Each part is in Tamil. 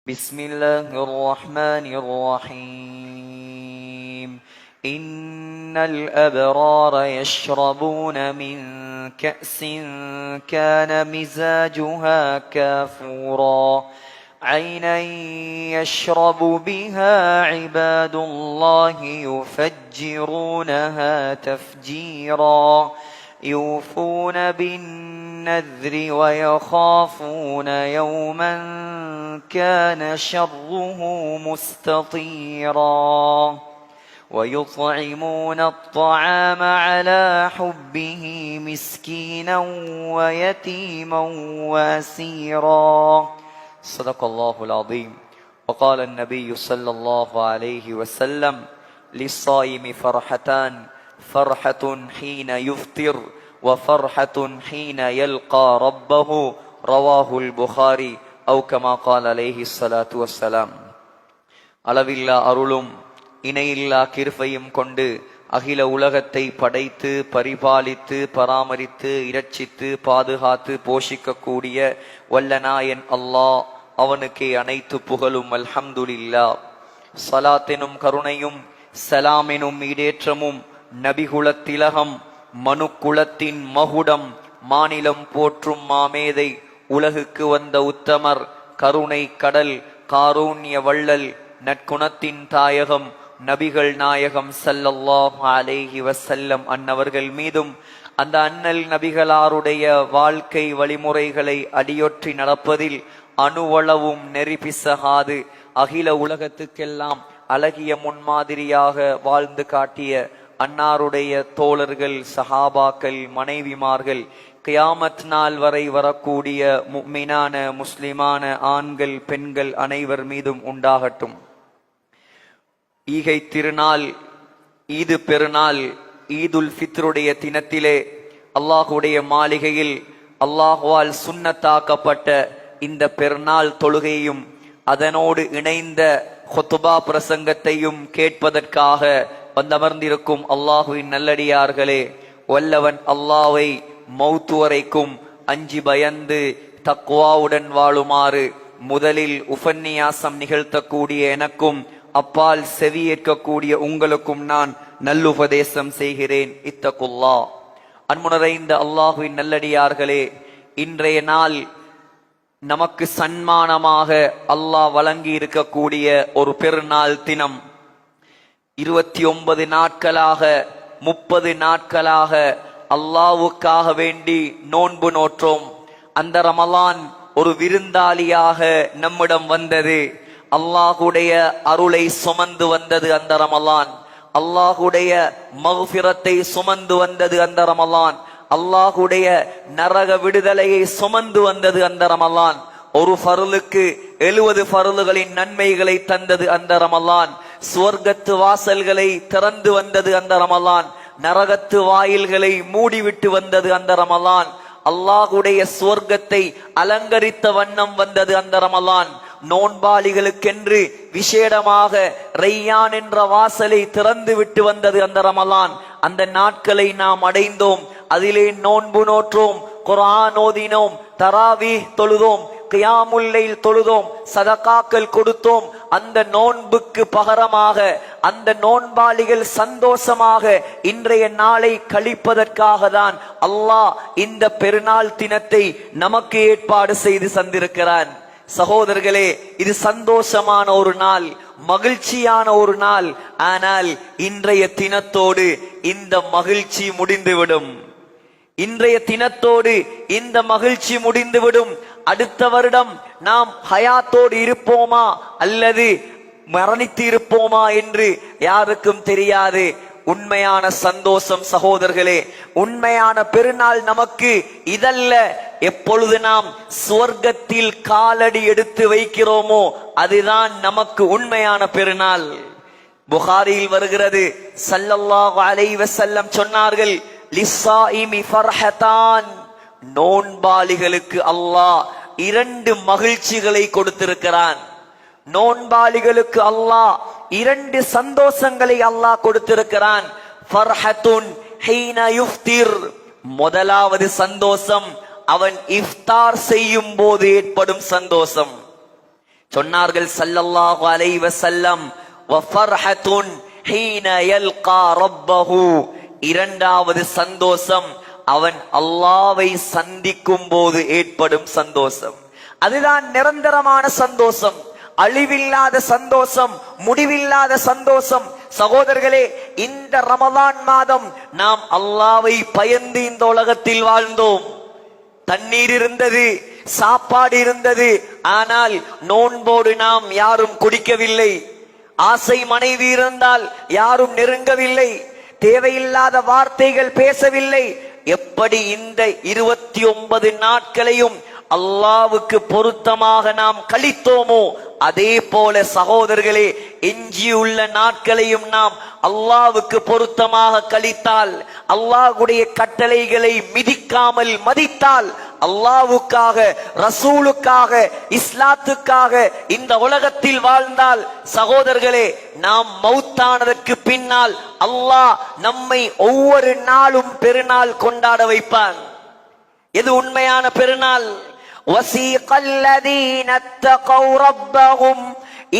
بسم الله الرحمن الرحيم إن الأبرار يشربون من كأس كان مزاجها كافورا عينا يشرب بها عباد الله يفجرونها تفجيرا يوفون بالنذر ويخافون يوما كان شره مستطيرا ويطعمون الطعام على حبه مسكينا ويتيما واسيرا صدق الله العظيم. وقال النبي صلى الله عليه وسلم للصائم فرحتان فرحة حين يفطر وفرحة حين يلقى ربه رواه البخاري أو كما قال عليه الصلاة والسلام. அளவில்லா அருளும் இணையில்லா கிருபையும் கொண்டு அகில உலகத்தை படைத்து பரிபாலித்து பராமரித்து இரட்சித்து பாதுகாத்து போஷிக்கக்கூடிய வல்லநாயன் அல்லாஹ் அவனுக்கே அனைத்து புகழும். அல்ஹம்துலில்லாஹ். ஸலாத்தினும் கருணையும் சலாமெனும் ஈடேற்றமும் நபிகுலத்திலகம் மனுக்குலத்தின் மகுடம் மாநிலம் போற்றும் மாமேதை உலகுக்கு வந்த உத்தமர் கருணை கடல் காரூண்ய வள்ளல் நற்குணத்தின் தாயகம் நபிகள் நாயகம் ஸல்லல்லாஹு அலைஹி வஸல்லம் அன்னவர்கள் மீதும் அந்த அண்ணல் நபிகளாருடைய வாழ்க்கை வழிமுறைகளை அடியொற்றி நடப்பதில் அணுவளவும் நெறி பிசகாது அகில உலகத்துக்கெல்லாம் அழகிய முன்மாதிரியாக வாழ்ந்து காட்டிய அன்னாருடைய தோழர்கள் சஹாபாக்கள் மனைவிமார்கள் கியாமத் நாள் வரை வரக்கூடிய முஃமினான முஸ்லிமான ஆண்கள் பெண்கள் அனைவர் மீதும் உண்டாகட்டும். ஈகை திருநாள் ஈது பெருநாள் ஈதுல் ஃபித்ருடைய தினத்திலே அல்லாஹுடைய மாளிகையில் அல்லாஹுவால் சுன்னத்தாக்கப்பட்ட இந்த பெருநாள் தொழுகையும் அதனோடு இணைந்த ஹுத்பா பிரசங்கத்தையும் கேட்பதற்காக வந்தமர்ந்திருக்கும் அல்லாஹுவின் நல்லடியார்களே, வல்லவன் அல்லாஹ்வை மௌத்து வரைக்கும் அஞ்சி பயந்து தக்வாவுடன் வாழுமாறு முதலில் உபன்னியாசம் நிகழ்த்தக்கூடிய எனக்கும் அப்பால் செவியேற்கக்கூடிய உங்களுக்கும் நான் நல்லுபதேசம் செய்கிறேன். இத்தகுல்லா. அன்புணரைந்த அல்லாஹுவின் நல்லடியார்களே, இன்றைய நாள் நமக்கு சன்மானமாக அல்லாஹ் வழங்கி இருக்கக்கூடிய ஒரு பெருநாள் தினம். 29 நாட்களாக 30 நாட்களாக அல்லாஹ்வுக்காக வேண்டி நோன்பு நோற்றோம். அந்த ரமலான் ஒரு விருந்தாளியாக நம்மிடம் வந்தது. அல்லாஹுடைய அருளை சுமந்து வந்தது அந்த ரமலான். அல்லாஹுடைய மக்ஃபிரத்தை சுமந்து வந்தது அந்த ரமலான். அல்லாஹுடைய நரக விடுதலையை சுமந்து வந்தது அந்த ரமலான். ஒரு ஃபர்லுக்கு 70 ஃபர்லுகளின் நன்மைகளை தந்தது அந்த ரமலான். சுவர்க்கத்து வாசல்களை திறந்து வந்தது அந்த ரமலான். நரகத்து வாயில்களை மூடிவிட்டு வந்தது அந்த ரமலான். அல்லாஹுடைய சுவர்க்கத்தை அலங்கரித்த வண்ணம் வந்தது அந்த ரமலான். நோன்பாளிகளுக்கென்று விசேடமாக ரையான் என்ற வாசலை திறந்து விட்டு வந்தது அந்த ரமலான். அந்த நாட்களை நாம் அடைந்தோம். அதிலே நோன்பு நோற்றோம், குர்ஆன் ஓதினோம், தராவீஹ் தொழுதோம், கியாமுல் லைல் தொழுதோம், சதகாக்கள் கொடுத்தோம். அந்த நோன்புக்கு பகரமாக அந்த நோன்பாளிகள் சந்தோஷமாக இன்றைய நாளை கழிப்பதற்காக தான் அல்லாஹ் இந்த பெருநாள் தினத்தை நமக்கு ஏற்பாடு செய்து தந்திருக்கிறான். சகோதரர்களே, இது சந்தோஷமான ஒரு நாள், மகிழ்ச்சியான ஒரு நாள். ஆனால் இன்றைய தினத்தோடு இந்த மகிழ்ச்சி முடிந்துவிடும். இன்றைய தினத்தோடு இந்த மகிழ்ச்சி முடிந்துவிடும். அடுத்த வருடம் நாம் ஹயாத்தோடு இருப்போமா அல்லது மரணித்து இருப்போமா என்று யாருக்கும் தெரியாது. உண்மையான சந்தோஷம் சகோதரர்களே, உண்மையான பெருநாள் நமக்கு இதல்ல. எப்பொழுது நாம் சுவர்க்கத்தில் காலடி எடுத்து வைக்கிறோமோ அதுதான் நமக்கு உண்மையான பெருநாள். புகாரியில் வருகிறது, ஸல்லல்லாஹு அலைஹி வஸல்லம் சொன்னார்கள், லிஸ்ஸாயிமி ஃபர்ஹதான். நோன்பாளிகளுக்கு அல்லாஹ் 2 மகிழ்ச்சிகளை கொடுத்திருக்கிறான். நோன்பாளிகளுக்கு அல்லாஹ் 2 சந்தோஷங்களை அல்லாஹ் கொடுத்திருக்கிறான். ஃபர்ஹத்துன் ஹீன யுஃப்திர். முதலாவது சந்தோஷம் அவன் இஃப்தார் செய்யும் போது ஏற்படும் சந்தோஷம். சொன்னார்கள் ஸல்லல்லாஹு அலைஹி வஸல்லம், வஃபர்ஹத்துன் ஹீன யல்கா ரப்பஹு, இரண்டாவது சந்தோஷம் அவன் அல்லாஹ்வை சந்திக்கும் போது ஏற்படும் சந்தோஷம். அதுதான் நிரந்தரமான சந்தோஷம், அழிவில்லாத சந்தோஷம், முடிவில்லாத சந்தோஷம். சகோதரர்களே, இந்த ரமலான் மாதம் நாம் அல்லாஹ்வை பயந்து இந்த உலகத்தில் வாழ்ந்தோம். தண்ணீர் இருந்தது, சாப்பாடு இருந்தது, ஆனால் நோன்போடு நாம் யாரும் குடிக்கவில்லை. ஆசை மனைவி இருந்தால் யாரும் நெருங்கவில்லை. தேவையில்லாத வார்த்தைகள் பேசவில்லை. எப்படி இந்த 29 நாட்களையும் அல்லாஹ்வுக்கு பொருத்தமாக நாம் கழித்தோமோ, அதே போல சகோதரர்களே, எஞ்சியுள்ள நாட்களையும் நாம் அல்லாஹ்வுக்கு பொருத்தமாக கழித்தால், அல்லாஹ்வுடைய கட்டளைகளை மிதிக்காமல் மதித்தால், அல்லாஹ்வுக்காக, ரசூலுக்காக, இஸ்லாத்துக்காக இந்த உலகத்தில் வாழ்ந்தால், சகோதரர்களே, நாம் மௌத்தானதற்கு பின்னால் அல்லாஹ் நம்மை ஒவ்வொரு நாளும் பெருநாள் கொண்டாட வைப்பான். எது உண்மையான பெருநாள்? وَسِيقَ الَّذِينَ اتَّقَوْا رَبَّهُمْ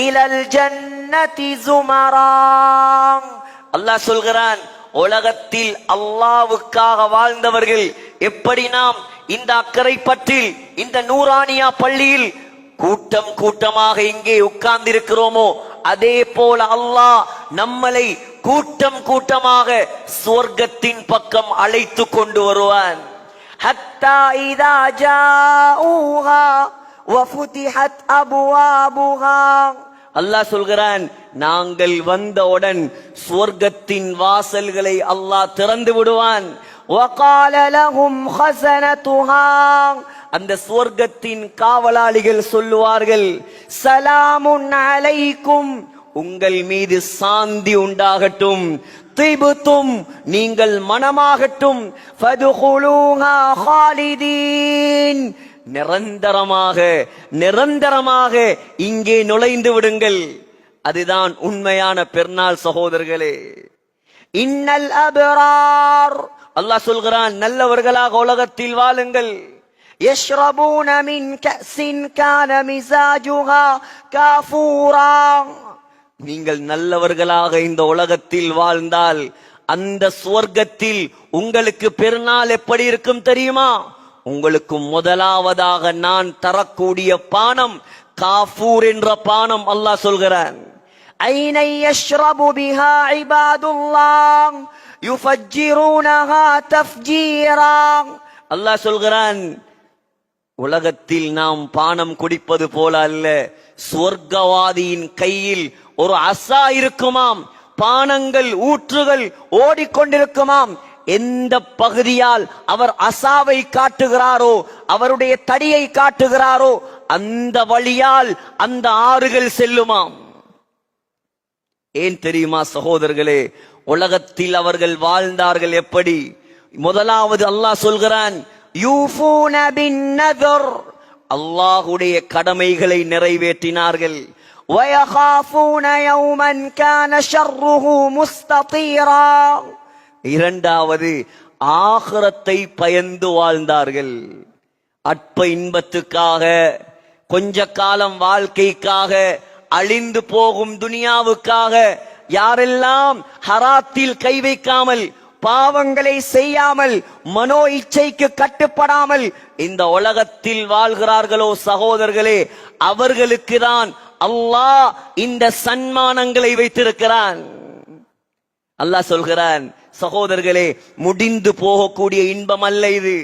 إِلَى الْجَنَّةِ زُمَرًا. அல்லாஹ் சொல்கிறான், உலகத்தில் அல்லாஹ்வுக்காக வாழ்ந்தவர்கள் எப்படி நாம் இந்த அக்கரைப்பற்றில் இந்த நூரானியா பள்ளியில் கூட்டம் கூட்டமாக இங்கே உட்கார்ந்து இருக்கிறோமோ, அதே போல அல்லாஹ் நம்மளை கூட்டம் கூட்டமாக சுவர்க்கத்தின் பக்கம் அழைத்து கொண்டு வருவான். حتى إذا جاءوها وفتحت أبوابها. அல்லாஹ் சொல்கிறான், நாங்கள் வந்தவுடன் சுவர்க்கத்தின் வாசல்களை அல்லாஹ் திறந்து விடுவான். وقال لهم خزنتها. அந்த சுவர்க்கத்தின் காவலாளிகள் சொல்லுவார்கள், சலாமுன் அலைக்கும், உங்கள் மீது சாந்தி உண்டாகட்டும். திபுத்தும், நீங்கள் மனமாகட்டும். ஃபதுகுலூஹா ஹாலிதீன், நிரந்தரமாக நிரந்தரமாக இங்கே நுழைந்து விடுங்கள். அதுதான் உண்மையான பெருநாள் சகோதரர்களே. இன்னல் அப்ரார், அல்லாஹ் சொல்கிறான், நல்லவர்களாக உலகத்தில் வாழுங்கள். யஷ்ரபூன மின் கஸின் கான மிஸாஜுஹா காஃபூரா. நீங்கள் நல்லவர்களாக இந்த உலகத்தில் வாழ்ந்தால் அந்த சுவர்க்கத்தில் உங்களுக்கு பெருநாள் எப்படி இருக்கும் தெரியுமா? உங்களுக்கு முதலாவதாக நான் தரக்கூடிய பானம் காஃபூர் என்ற பானம். அல்லாஹ் சொல்கிறான், ஐனை யஷ்ரபு பிஹா இபாதுல்லாஹ் யுஃபஜ்ஜிரூனஹா தஃப்ஜீரா. அல்லாஹ் சொல்கிறான், உலகத்தில் நாம் பானம் குடிப்பது போல அல்ல, சுவர்க்கவாதியின் கையில் ஒரு அசா இருக்குமாம், பானங்கள் ஊற்றுகள் ஓடிக்கொண்டிருக்குமாம். எந்த பகுதியால் அவர் அசாவை காட்டுகிறாரோ, அவருடைய தடியை காட்டுகிறாரோ, அந்த வழியால் அந்த ஆறுகள் செல்லுமாம். ஏன் தெரியுமா சகோதரர்களே? உலகத்தில் அவர்கள் வாழ்ந்தார்கள் எப்படி? முதலாவது அல்லாஹ் சொல்கிறான், யூஃபூன பின் நதர், அல்லாஹ்வுடைய கடமைகளை நிறைவேற்றினார்கள். وَيَخَافُونَ يَوْمًا كَانَ شَرُّهُ مُسْتَطِيرًا. இரண்டாவது, ஆகிரத்தை பயந்து வாழ்ந்தார்கள். அற்ப இன்பத்துக்காக, கொஞ்ச காலம் வாழ்க்கைக்காக, அழிந்து போகும் துனியாவுக்காக யாரெல்லாம் ஹராத்தில் கை வைக்காமல், பாவங்களை செய்யாமல், மனோ இச்சைக்கு கட்டுப்படாமல் இந்த உலகத்தில் வாழ்கிறார்களோ சகோதரர்களே, அவர்களுக்கு தான் அல்லாஹ் இந்த சன்மானங்களை வைத்திருக்கிறான். அல்லாஹ் சொல்கிறான், சகோதரர்களே, முடிந்து போகக்கூடிய இன்பம் அல்ல இது.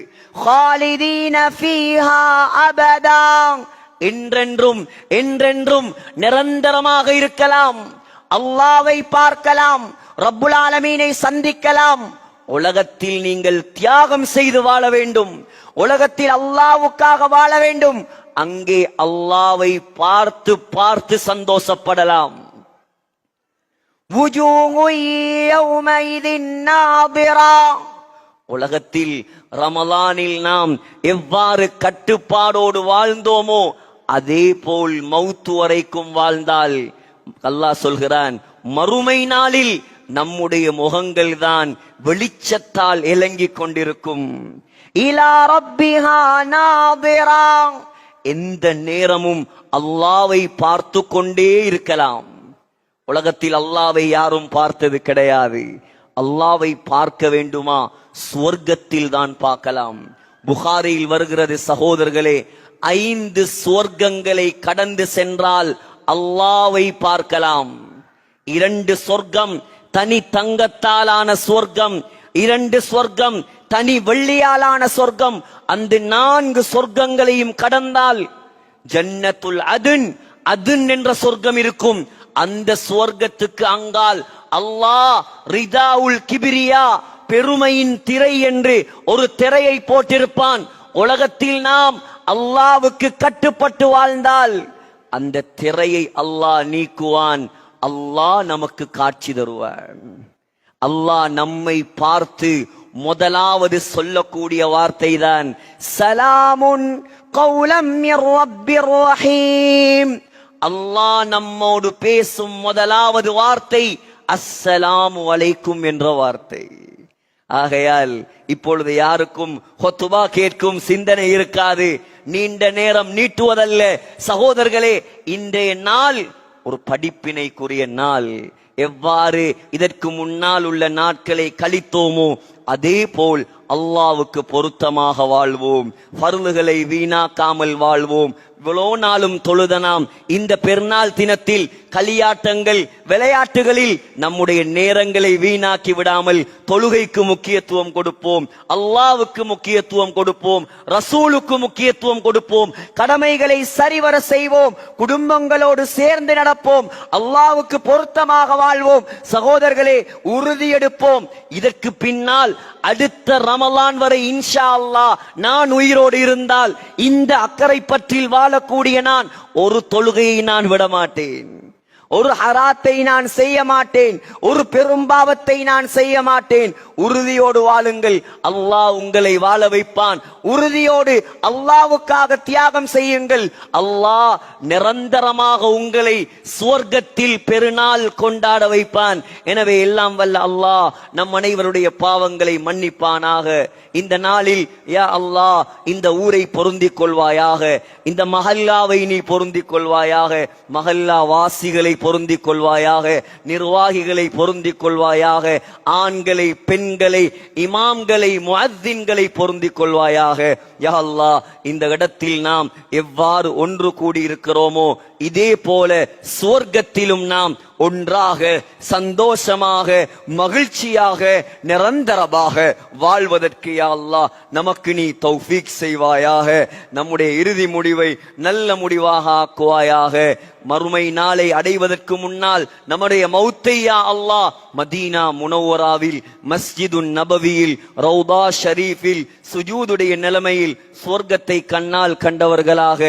خالدين فيها أبدا, என்றென்றும் என்றென்றும் நிரந்தரமாக இருக்கலாம். அல்லாஹ்வை பார்க்கலாம், ரப்புல் ஆலமீனை சந்திக்கலாம். உலகத்தில் நீங்கள் தியாகம் செய்து வாழ வேண்டும், உலகத்தில் அல்லாஹ்வுக்காக வாழ வேண்டும். அங்கே அல்லாஹ்வை பார்த்து பார்த்து சந்தோஷப்படலாம். உலகத்தில் ரமலானில் நாம் எவ்வாறு கட்டுப்பாடோடு வாழ்ந்தோமோ அதே போல் மௌத்து வரைக்கும் வாழ்ந்தால் அல்லாஹ் சொல்கிறான், மறுமை நாளில் நம்முடைய முகங்கள் தான் வெளிச்சத்தால் இலங்கிக் கொண்டிருக்கும். இலா ரப்பிஹா நாதிரா, எந்த நேரமும் அல்லாவை பார்த்து கொண்டே இருக்கலாம். உலகத்தில் அல்லாவை யாரும் பார்த்தது கிடையாது. அல்லாவை பார்க்க வேண்டுமா? சுவர்க்கத்தில் தான் பார்க்கலாம். புகாரியில் வருகிறது சகோதரர்களே, 5 சுவர்க்கங்களை கடந்து சென்றால் அல்லாவை பார்க்கலாம். 2 சொர்க்கம் தனி தங்கத்தாலான சொர்க்கம், 2 சொர்க்கம் தனி வெள்ளியாலான சொர்க்கம். அந்த 4 சொர்க்கங்களையும் கடந்தால் ஜன்னத்துல் அதுன், அதுன் என்ற சொர்க்கம் இருக்கும். அந்த சுவர்க்கத்துக்கு அங்கால் அல்லாஹ் ரிதாவுல் கிபிரியா, பெருமையின் திரை என்று ஒரு திரையை போட்டிருப்பான். உலகத்தில் நாம் அல்லாவுக்கு கட்டுப்பட்டு வாழ்ந்தால் அந்த திரையை அல்லாஹ் நீக்குவான். அல்லாஹ் நமக்கு காட்சி தருவான். அல்லாஹ் நம்மை பார்த்து முதலாவது சொல்லக்கூடிய வார்த்தை தான் சலாமுன் கௌலம் மிர் ரப்பிர் ரஹீம். அல்லாஹ் நம்மோடு பேசும் முதலாவது வார்த்தை அஸ்ஸலாமு அலைக்கும் என்ற வார்த்தை. ஆகையால் இப்பொழுது யாருக்கும் ஹுத்பா கேட்கும் சிந்தனை இருக்காது. நீண்ட நேரம் நீட்டுவதல்ல சகோதரர்களே, இன்றைய நாள் ஒரு படிப்பினைக்குரிய நாள். எவ்வாறு இதற்கு முன்னால் உள்ள நாட்களை கழித்தோமோ அதே போல் அல்லாவுக்கு பொருத்தமாக வாழ்வோம். ஃபர்லுகளை வீணாக்காமல் வாழ்வோம். இவ்வளோ நாளும் தொழுத நாம் இந்த பெருநாள் தினத்தில் களியாட்டங்கள் விளையாட்டுகளில் நம்முடைய நேரங்களை வீணாக்கி விடாமல் தொழுகைக்கு முக்கியத்துவம் கொடுப்போம், அல்லாவுக்கு முக்கியத்துவம் கொடுப்போம், ரசூலுக்கு முக்கியத்துவம் கொடுப்போம், கடமைகளை சரிவர செய்வோம், குடும்பங்களோடு சேர்ந்து நடப்போம், அல்லாவுக்கு பொருத்தமாக வாழ்வோம். சகோதரர்களே, உறுதியெடுப்போம். இதற்கு பின்னால் அடுத்த ரமலான் வரை இன்ஷா அல்லாஹ் நான் உயிரோடு இருந்தால் இந்த அக்கறை பற்றில் வாழக்கூடிய நான் ஒரு தொழுகையை நான் விடமாட்டேன், ஒரு ஹராத்தை நான் செய்ய மாட்டேன், ஒரு பெரும்பாவத்தை நான் செய்ய மாட்டேன். உறுதியோடு வாழுங்கள், அல்லாஹ் உங்களை வாழ வைப்பான். உறுதியோடு அல்லாஹ்வுக்காக தியாகம் செய்யுங்கள். அல்லாஹ் நிரந்தரமாக உங்களை சுவர்க்கத்தில் பெருநாள் கொண்டாட வைப்பான். எனவே எல்லாம் வல்ல அல்லாஹ் நம் அனைவருடைய பாவங்களை மன்னிப்பானாக. இந்த நாளில் யா அல்லாஹ் இந்த ஊரை பொருந்திக் கொள்வாயாக, இந்த மஹல்லாவை நீ பொருந்திக் கொள்வாயாக, மஹல்லா வாசிகளை பொருந்திக் கொள்வாயாக, நிர்வாகிகளை பொருந்திக் கொள்வாயாக, ஆண்களை பெண்களை இமாம்களை முஅத்தின்களை பொருந்திக் கொள்வாயாக. யா அல்லாஹ் இந்த இடத்தில் நாம் எவ்வாறு ஒன்று கூடி இருக்கிறோமோ இதே போல சுவர்க்கத்திலும் நாம் ஒன்றாக சந்தோஷமாக மகிழ்ச்சியாக நிரந்தரமாக வாழ்வதற்கு யா அல்லாஹ் நமக்கு நீ தௌஃபீக் செய்வாயாக. நம்முடைய இறுதி முடிவை நல்ல முடிவாக ஆக்குவாயாக. மறுமை நாளை அடைவதற்கு முன்னால் நம்முடைய மௌத்தை யா அல்லாஹ் மதீனா முனவ்வராவில் மஸ்ஜிதுன் நபவியில் ரௌதா ஷரீஃபில் சுஜூதுடைய நிலைமையில் சுவர்க்கத்தை கண்ணால் கண்டவர்களாக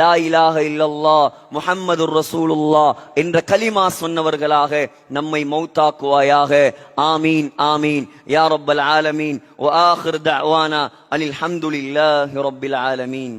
லா இலாஹ இல்லல்லாஹ் முஹம்மதுர் ரசூலுல்லாஹ் என்ற கலிமா சொன்னவர்களாக நம்மை மௌத்தாக்குவாயாக. ஆமீன் ஆமீன் யா ரப்பல் ஆலமீன். வ ஆகிர் தஅவானா அனில் ஹம்துலில்லாஹி ரப்பில் ஆலமீன்.